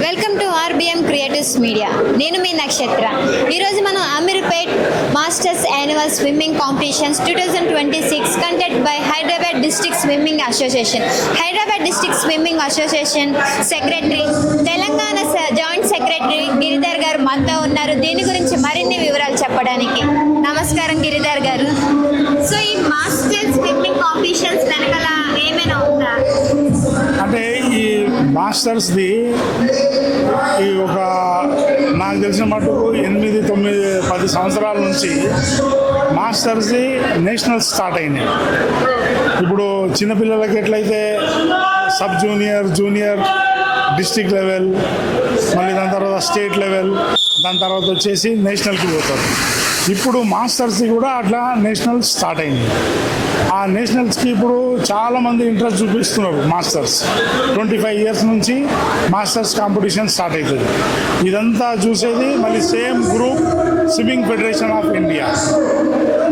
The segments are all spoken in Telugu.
Welcome to RBM creatives media. నేను మీ నక్షత్ర. ఈరోజు మనం Ameerpet masters annual swimming competitions 2026 conduct by Hyderabad district swimming association. Hyderabad district swimming association secretary, Telangana joint secretary Giridhar గారు మనతో ఉన్నారు. దీని గురించి మరిన్ని వివరాలు చెప్పడానికి. నమస్కారం గిరిధర్ గారు. సో ఈ మాస్టర్స్ స్విమ్మింగ్ కాంపిటీషన్స్ వెనకాల ఏమైనా ఉందా? అంటే ఈ మాస్టర్స్ది ఈ ఒక నాకు తెలిసిన మటుకు 8, 9, 10 సంవత్సరాల నుంచి మాస్టర్స్ది నేషనల్ స్టార్ట్ అయినాయి. ఇప్పుడు చిన్నపిల్లలకి ఎట్లయితే sub junior, junior, district level, మళ్ళీ దాని తర్వాత స్టేట్ లెవెల్, దాని తర్వాత వచ్చేసి నేషనల్కి పోతారు. ఇప్పుడు మాస్టర్స్ది కూడా అట్లా నేషనల్ స్టార్ట్ అయింది. ఆ నేషనల్స్కి ఇప్పుడు చాలామంది ఇంట్రెస్ట్ చూపిస్తున్నారు. మాస్టర్స్ 25 ఇయర్స్ నుంచి మాస్టర్స్ కాంపిటీషన్ స్టార్ట్ అవుతుంది. ఇదంతా చూసేది మళ్ళీ same group swimming federation of India,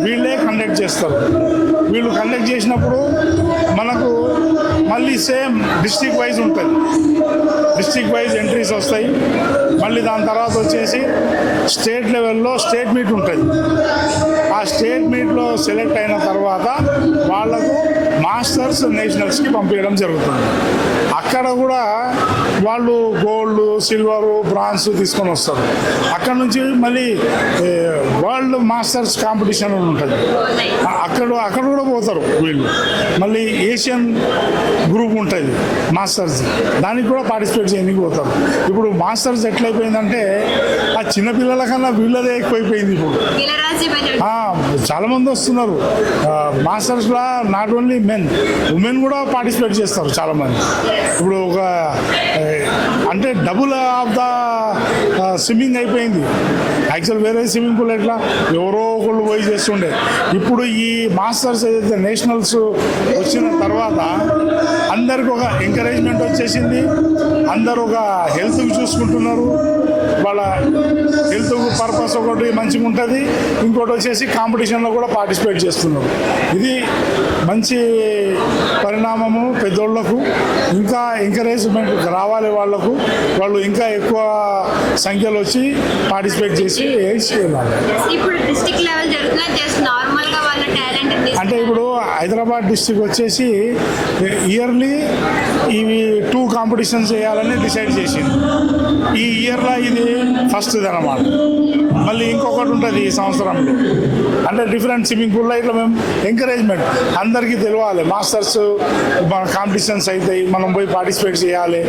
వీళ్ళే కండక్ట్ చేస్తారు. వీళ్ళు కండక్ట్ చేసినప్పుడు మనకు మళ్ళీ సేమ్ డిస్ట్రిక్ట్ వైజ్ ఉంటుంది. డిస్ట్రిక్ట్ వైజ్ ఎంట్రీస్ వస్తాయి. మళ్ళీ దాని తర్వాత వచ్చేసి స్టేట్ లెవెల్లో స్టేట్ మీట్ ఉంటుంది. ఆ స్టేట్ మీట్లో సెలెక్ట్ అయిన తర్వాత వాళ్లకు మాస్టర్స్ నేషనల్స్కి పంపించడం జరుగుతుంది. అక్కడ కూడా వాళ్ళు గోల్డ్, సిల్వరు, బ్రాంజ్ తీసుకొని వస్తారు. అక్కడ నుంచి మళ్ళీ వరల్డ్ మాస్టర్స్ కాంపిటీషన్ ఉంటుంది. అక్కడ కూడా పోతారు వీళ్ళు. మళ్ళీ ఏషియన్ గ్రూప్ ఉంటుంది మాస్టర్స్, దానికి కూడా పార్టిసిపేట్ చేయడానికి పోతారు. ఇప్పుడు మాస్టర్స్ ఎట్లయిపోయిందంటే ఆ చిన్నపిల్లల కన్నా వీళ్ళదే ఎక్కువైపోయింది. ఇప్పుడు చాలామంది వస్తున్నారు మాస్టర్స్లో. నాట్ ఓన్లీ మెన్, ఉమెన్ కూడా పార్టిసిపేట్ చేస్తారు చాలామంది. ఇప్పుడు ఒక అంటే డబుల్ ఆఫ్ ద స్విమ్మింగ్ అయిపోయింది. యాక్చువల్ వేరే స్విమ్మింగ్ పూల్ ఎట్లా ఎవరో ఒకళ్ళు పోయి చేస్తుండే. ఇప్పుడు ఈ మాస్టర్స్ ఏదైతే నేషనల్స్ వచ్చిన తర్వాత అందరికి ఒక ఎంకరేజ్మెంట్ వచ్చేసింది. అందరూ ఒక హెల్త్కి చూసుకుంటున్నారు. వాళ్ళ హెల్త్ పర్పస్ ఒకటి మంచిగా ఉంటుంది. ఇంకోటి వచ్చేసి కాంపిటీషన్లో కూడా పార్టిసిపేట్ చేస్తున్నారు. ఇది మంచి పరిణామము. పెద్దోళ్లకు ఇంకా ఎంకరేజ్మెంట్ రావాలి. వాళ్ళు ఇంకా ఎక్కువ సంఖ్యలో వచ్చి పార్టిసిపేట్ చేసి అంటే ఇప్పుడు హైదరాబాద్ డిస్ట్రిక్ట్ వచ్చేసి ఇయర్లీ ఇవి 2 కాంపిటీషన్స్ చేయాలని డిసైడ్ చేసింది. ఈ ఇయర్లో ఇది ఫస్ట్ది అన్నమాట. మళ్ళీ ఇంకొకటి ఉంటుంది ఈ సంవత్సరంలో. అంటే డిఫరెంట్ స్విమ్మింగ్ పూల్లో ఇట్లా మేము ఎంకరేజ్మెంట్ అందరికీ తెలియాలి. మాస్టర్స్ మన కాంపిటీషన్స్ అవుతాయి, మనం పోయి పార్టిసిపేట్ చేయాలి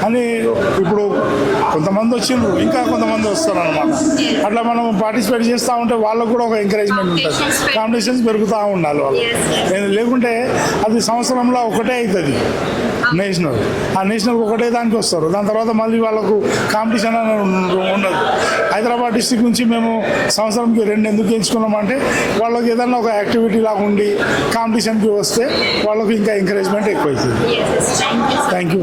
అని. ఇప్పుడు కొంతమంది వచ్చిండ్రు, ఇంకా కొంతమంది వస్తారు అనమాట. అట్లా మనం పార్టిసిపేట్ చేస్తూ ఉంటే వాళ్ళకు కూడా ఒక ఎంకరేజ్మెంట్ ఉంటుంది. కాంపిటీషన్స్ పెరుగుతూ ఉండాలి వాళ్ళు. లేకుంటే అది సంవత్సరంలో ఒకటే అవుతుంది నేషనల్. ఆ నేషనల్ ఒకటే దానికి వస్తారు. దాని తర్వాత మళ్ళీ వాళ్ళకు కాంపిటీషన్ అనేది ఉండదు. హైదరాబాద్ డిస్ట్రిక్ట్ నుంచి మేము సంవత్సరంకి 2 ఎందుకు ఎంచుకున్నామంటే వాళ్ళకి ఏదైనా ఒక యాక్టివిటీ లాగా ఉండి కాంపిటీషన్కి వస్తే వాళ్ళకు ఇంకా ఎంకరేజ్మెంట్ ఎక్కువ అవుతుంది. Thank you.